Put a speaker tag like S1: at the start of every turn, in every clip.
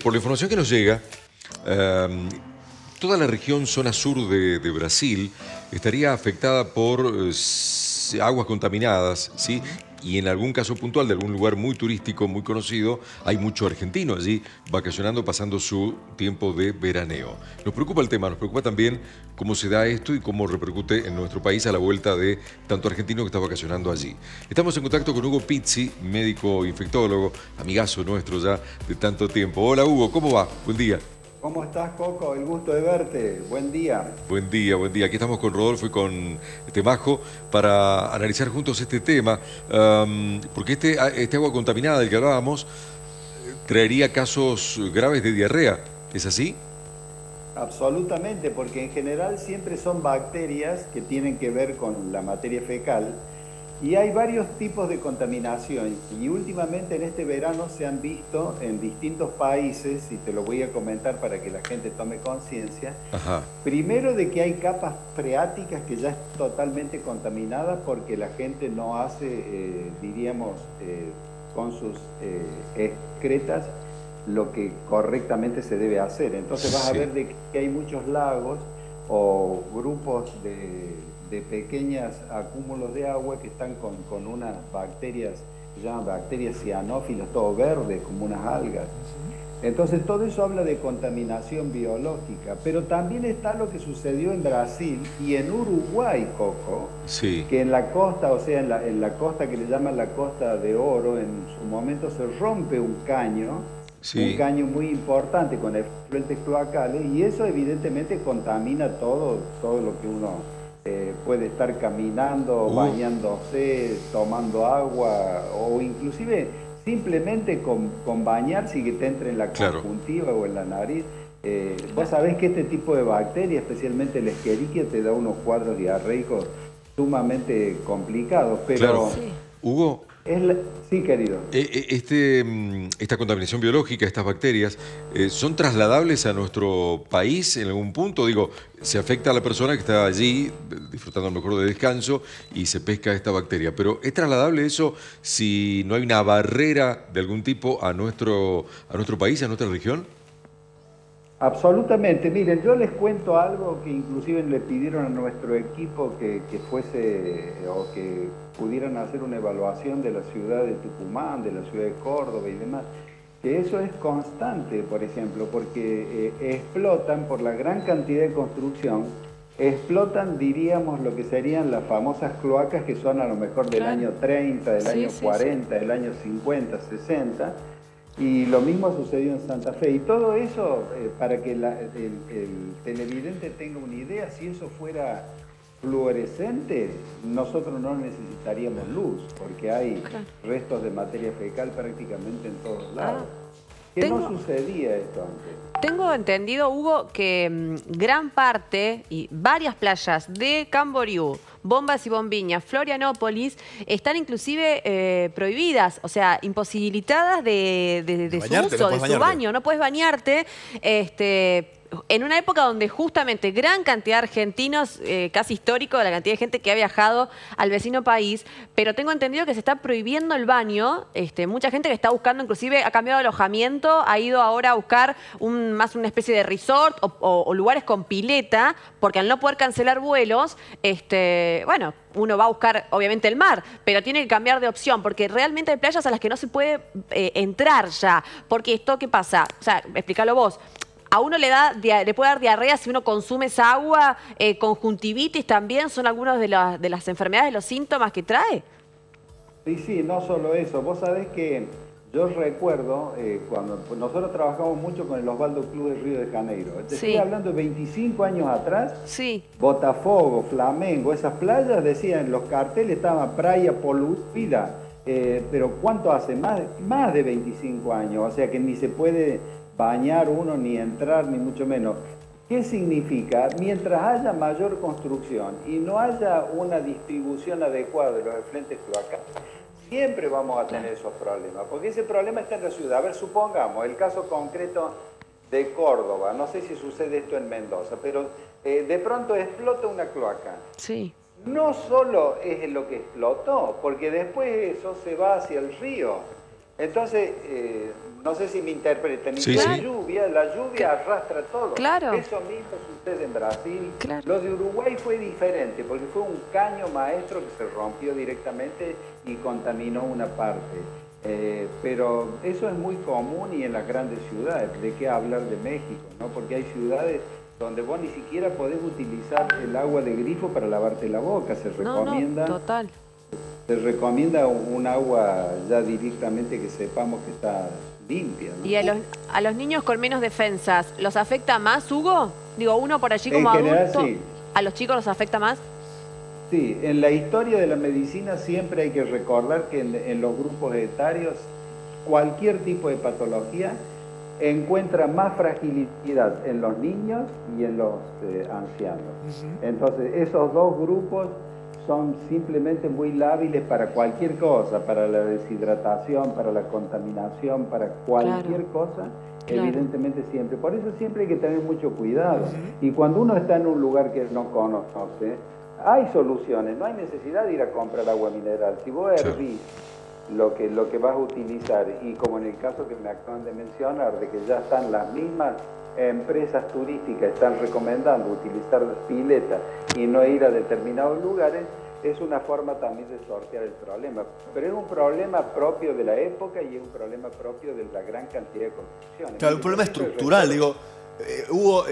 S1: Por la información que nos llega, toda la región zona sur de Brasil estaría afectada por aguas contaminadas, ¿sí? Y en algún caso puntual de algún lugar muy turístico, muy conocido, hay mucho argentino allí vacacionando, pasando su tiempo de veraneo. Nos preocupa el tema, nos preocupa también cómo se da esto y cómo repercute en nuestro país a la vuelta de tanto argentino que está vacacionando allí. Estamos en contacto con Hugo Pizzi, médico infectólogo, amigazo nuestro ya de tanto tiempo. Hola Hugo, ¿cómo va? Buen día.
S2: ¿Cómo estás, Coco? El gusto de verte. Buen día.
S1: Buen día, buen día. Aquí estamos con Rodolfo y con Majo para analizar juntos este tema, porque este agua contaminada del que hablábamos traería casos graves de diarrea. ¿Es así?
S2: Absolutamente, porque en general siempre son bacterias que tienen que ver con la materia fecal y hay varios tipos de contaminación y últimamente en este verano se han visto en distintos países, y te lo voy a comentar para que la gente tome conciencia. Primero, de que hay capas freáticas que ya están totalmente contaminadas porque la gente no hace, diríamos, con sus excretas lo que correctamente se debe hacer. Entonces vas a ver de que hay muchos lagos o grupos de pequeños acúmulos de agua que están con unas bacterias, se llaman bacterias cianófilas, todo verde, como unas algas. Entonces todo eso habla de contaminación biológica, pero también está lo que sucedió en Brasil y en Uruguay, Coco, que en la costa, o sea, en la costa que le llaman la Costa de Oro, en su momento se rompe un caño muy importante con efluentes cloacales, y eso evidentemente contamina todo lo que uno puede estar caminando, bañándose, tomando agua, o inclusive simplemente con bañarse y que te entre en la conjuntiva o en la nariz. Vos sabés que este tipo de bacterias, especialmente el Escherichia, te da unos cuadros diarreicos sumamente complicados, pero...
S1: Hugo...
S2: Sí, querido.
S1: Esta contaminación biológica, estas bacterias, ¿son trasladables a nuestro país en algún punto? Digo, se afecta a la persona que está allí disfrutando a lo mejor de descanso y se pesca esta bacteria. Pero ¿es trasladable eso si no hay una barrera de algún tipo a nuestro país, a nuestra región?
S2: Absolutamente. Miren, yo les cuento algo que inclusive le pidieron a nuestro equipo que fuese o que pudieran hacer una evaluación de la ciudad de Tucumán, de la ciudad de Córdoba y demás, que eso es constante, por ejemplo, porque explotan por la gran cantidad de construcción, explotan, diríamos, lo que serían las famosas cloacas que son a lo mejor del año 30, del año 40, del año 50, 60, y lo mismo sucedió en Santa Fe. Y todo eso, para que el televidente tenga una idea, si eso fuera fluorescente, nosotros no necesitaríamos luz, porque hay restos de materia fecal prácticamente en todos lados. No sucedía esto antes.
S3: Tengo entendido, Hugo, que gran parte y varias playas de Camboriú, Bombas y Bombiñas, Florianópolis, están inclusive prohibidas, o sea, imposibilitadas de su uso, de su baño. No puedes bañarte. En una época donde justamente gran cantidad de argentinos, casi histórico de la cantidad de gente que ha viajado al vecino país, pero tengo entendido que se está prohibiendo el baño. Mucha gente que está buscando, inclusive ha cambiado de alojamiento, ha ido ahora a buscar más una especie de resort o lugares con pileta, porque al no poder cancelar vuelos, bueno, uno va a buscar obviamente el mar, pero tiene que cambiar de opción, porque realmente hay playas a las que no se puede entrar ya. Porque esto, ¿qué pasa? O sea, explícalo vos. A uno le puede dar diarrea si uno consume esa agua, conjuntivitis también, son algunas de las enfermedades, de los síntomas que trae.
S2: Sí, no solo eso. Vos sabés que yo recuerdo cuando nosotros trabajamos mucho con el Osvaldo Club de Río de Janeiro. Estoy hablando de 25 años atrás. Botafogo, Flamengo, esas playas decían, los carteles estaban playa poluida. Pero ¿cuánto hace? Más de 25 años. O sea que ni se puede bañar uno, ni entrar, ni mucho menos. ¿Qué significa? Mientras haya mayor construcción y no haya una distribución adecuada de los efluentes cloacales, siempre vamos a tener esos problemas, porque ese problema está en la ciudad. A ver, supongamos el caso concreto de Córdoba, no sé si sucede esto en Mendoza, pero de pronto explota una cloaca. No solo es lo que explotó, porque después eso se va hacia el río. Entonces, no sé si me interpreten,
S1: Sí,
S2: la
S1: sí.
S2: lluvia arrastra todo.
S3: Claro.
S2: Eso mismo sucede en Brasil.
S3: Claro.
S2: Lo de Uruguay fue diferente, porque fue un caño maestro que se rompió directamente y contaminó una parte. Pero eso es muy común y en las grandes ciudades. ¿De qué hablar de México, no? Porque hay ciudades donde vos ni siquiera podés utilizar el agua de grifo para lavarte la boca. Se recomienda...
S3: No, total.
S2: Se recomienda un agua ya directamente que sepamos que está limpia, ¿no?
S3: ¿Y a los niños con menos defensas, los afecta más, Hugo? Digo, uno por allí
S2: En
S3: como
S2: general,
S3: adulto,
S2: sí.
S3: ¿a los chicos los afecta más?
S2: Sí, en la historia de la medicina siempre hay que recordar que en los grupos etarios cualquier tipo de patología encuentra más fragilidad en los niños y en los ancianos. Entonces, esos dos grupos son simplemente muy lábiles para cualquier cosa, para la deshidratación, para la contaminación, para cualquier cosa, evidentemente siempre. Por eso siempre hay que tener mucho cuidado. Y cuando uno está en un lugar que no conoce, hay soluciones, no hay necesidad de ir a comprar agua mineral. Si vos hervís lo que vas a utilizar, y como en el caso que me acaban de mencionar, de que ya están las mismas empresas turísticas están recomendando utilizar piletas y no ir a determinados lugares, es una forma también de sortear el problema. Pero es un problema propio de la época y es un problema propio de la gran cantidad de construcciones.
S4: Claro, un problema estructural, digo. Hugo,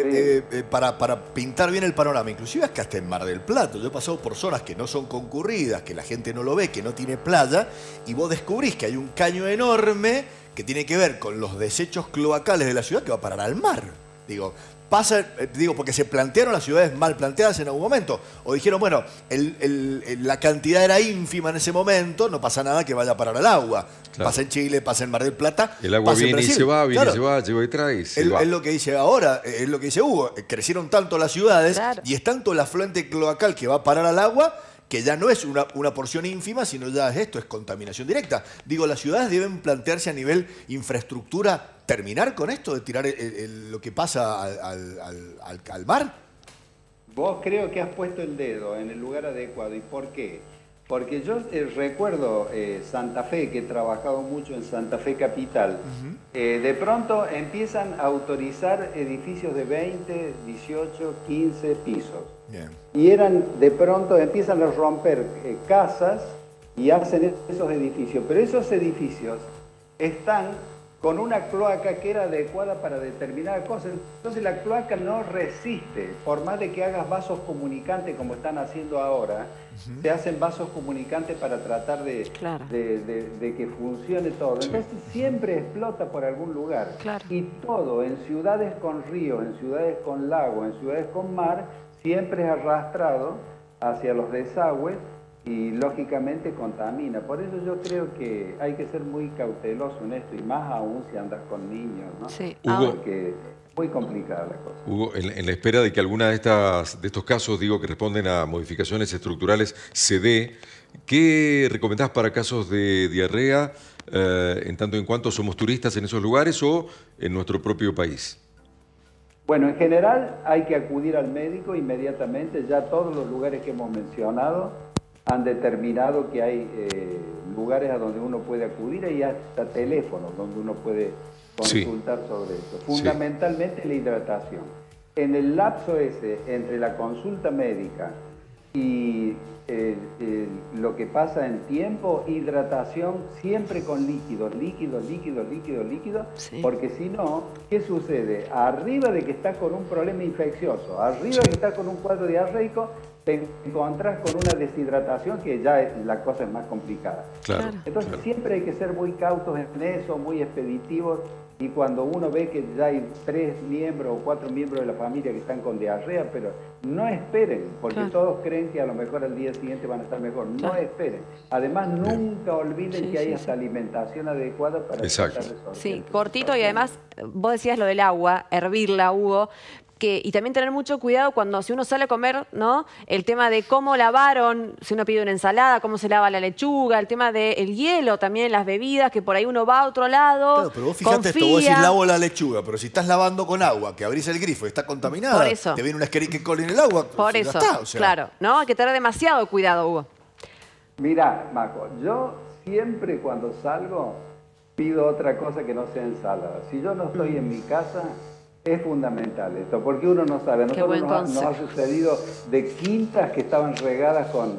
S4: para pintar bien el panorama, inclusive acá hasta en Mar del Plata, yo he pasado por zonas que no son concurridas, que la gente no lo ve, que no tiene playa, y vos descubrís que hay un caño enorme que tiene que ver con los desechos cloacales de la ciudad que va a parar al mar. Digo, pasa, porque se plantearon las ciudades mal planteadas en algún momento, o dijeron, bueno, la cantidad era ínfima en ese momento, no pasa nada que vaya a parar al agua. Claro. Pasa en Chile, pasa en Mar del Plata.
S1: El agua viene y se va, viene y se va, lleva y trae y se va.
S4: Es lo que dice ahora, es lo que dice Hugo. Crecieron tanto las ciudades y es tanto el afluente cloacal que va a parar al agua que ya no es una porción ínfima, sino ya es esto, es contaminación directa. Digo, las ciudades deben plantearse a nivel infraestructura terminar con esto de tirar lo que pasa al mar.
S2: Vos creo que has puesto el dedo en el lugar adecuado. ¿Y por qué? Porque yo recuerdo Santa Fe, que he trabajado mucho en Santa Fe Capital. De pronto empiezan a autorizar edificios de 20, 18, 15 pisos.
S4: Bien.
S2: Y de pronto empiezan a romper casas y hacen esos edificios. Pero esos edificios están con una cloaca que era adecuada para determinadas cosas. Entonces la cloaca no resiste, por más de que hagas vasos comunicantes como están haciendo ahora, se hacen vasos comunicantes para tratar de que funcione todo. Entonces siempre explota por algún lugar. Y todo, en ciudades con ríos, en ciudades con lagos, en ciudades con mar, siempre es arrastrado hacia los desagües y lógicamente contamina. Por eso yo creo que hay que ser muy cauteloso en esto, y más aún si andas con niños, ¿no?
S3: Sí.
S1: Hugo,
S2: porque es muy complicada la cosa.
S1: Hugo, en la espera de que alguna de estos casos, digo, que responden a modificaciones estructurales, se dé, ¿qué recomendás para casos de diarrea, en tanto en cuanto somos turistas en esos lugares o en nuestro propio país?
S2: Bueno, en general hay que acudir al médico inmediatamente. Ya todos los lugares que hemos mencionado han determinado que hay lugares a donde uno puede acudir y hasta teléfonos donde uno puede consultar sobre eso. Fundamentalmente la hidratación. En el lapso ese entre la consulta médica y lo que pasa en tiempo, hidratación siempre con líquidos, porque si no, ¿qué sucede? Arriba de que está con un problema infeccioso, arriba de que está con un cuadro diarreico, te encontrás con una deshidratación que ya la cosa es más complicada. Entonces siempre hay que ser muy cautos en eso, muy expeditivos, y cuando uno ve que ya hay 3 miembros o 4 miembros de la familia que están con diarrea, pero no esperen, porque todos creen que a lo mejor al día siguiente van a estar mejor. No esperen. Además, nunca olviden que hay esta alimentación adecuada para tratar de sortear.
S3: Sí, cortito, y además vos decías lo del agua, hervirla, Hugo. Y también tener mucho cuidado cuando si uno sale a comer, ¿no? El tema de cómo lavaron, si uno pide una ensalada, cómo se lava la lechuga, el tema del hielo también, las bebidas, que por ahí uno va a otro lado.
S4: Claro, pero vos fijate esto, vos decís lavo la lechuga, pero si estás lavando con agua, que abrís el grifo y está contaminada,
S3: por eso,
S4: te viene una Escherichia coli en el agua.
S3: Por eso, está, claro, ¿no? Hay que tener demasiado cuidado, Hugo.
S2: Mirá, Majo, yo siempre cuando salgo pido otra cosa que no sea ensalada. Si yo no estoy en mi casa, es fundamental esto, porque uno no sabe. A nosotros nos ha sucedido de quintas que estaban regadas con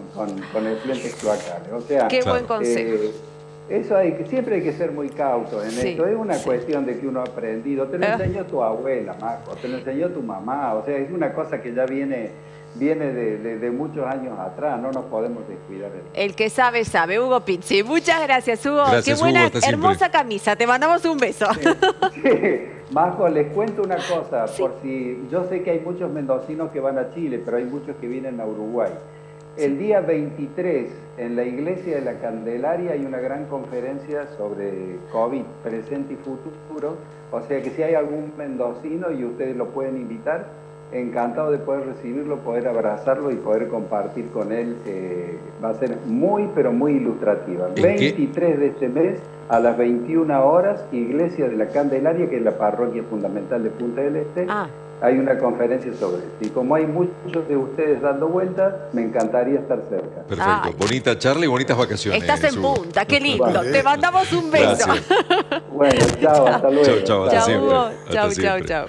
S2: efluentes cloacales. O sea,
S3: qué buen consejo.
S2: Eso siempre hay que ser muy cauto en esto. Es una cuestión de que uno ha aprendido. Te lo enseñó tu abuela, Majo, te lo enseñó tu mamá. O sea, es una cosa que ya viene de muchos años atrás. No nos podemos descuidar.
S3: El que sabe, sabe. Hugo Pizzi. Muchas gracias, Hugo.
S1: Gracias,
S3: qué buena,
S1: Hugo,
S3: hermosa camisa. Te mandamos un beso.
S2: Sí. Majo, les cuento una cosa. Por si yo sé que hay muchos mendocinos que van a Chile, pero hay muchos que vienen a Uruguay. El día 23, en la Iglesia de la Candelaria, hay una gran conferencia sobre COVID, presente y futuro. O sea que si hay algún mendocino y ustedes lo pueden invitar, encantado de poder recibirlo, poder abrazarlo y poder compartir con él. Va a ser muy, pero muy ilustrativa. 23 de este mes, a las 21 horas, Iglesia de la Candelaria, que es la parroquia fundamental de Punta del Este. Hay una conferencia sobre esto. Y como hay muchos de ustedes dando vueltas, me encantaría estar cerca.
S1: Perfecto. Bonita charla y bonitas vacaciones.
S3: Estás en Punta, qué lindo.
S2: Vale.
S3: Te mandamos un beso.
S2: Bueno, chao, hasta luego.
S1: Chao, hasta siempre.
S3: Chao, Hugo.
S1: Hasta
S3: Chao, chao,
S1: siempre.
S3: chao.